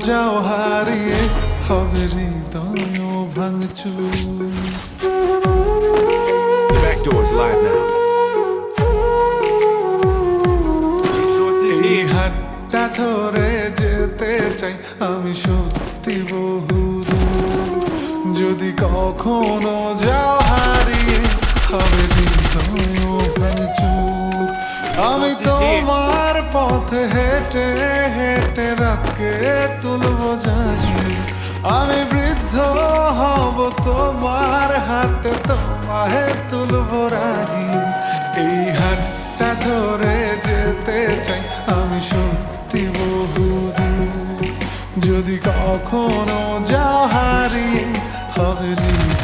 যাও হারিয়ে হবে হৃদয় ভাঙচুর। Back doors live now. Resources এই here. হাতটা ধরে যেতে চাই আমি সত্যি বহুদূর। যদি কখনো যাও হারিয়ে হবে হৃদয় ভাঙচুর। আমি তোমার পথে হেঁটে হেঁটে রাতকে তুলবো জানি। আমি বৃদ্ধ হব তোমার হাতে তোমায় তুলবো রাগি। এই হাতটা ধরে যেতে চাই আমি সত্যি বহুদূর। যদি কখনো যাও হারিয়ে হবে হৃদয়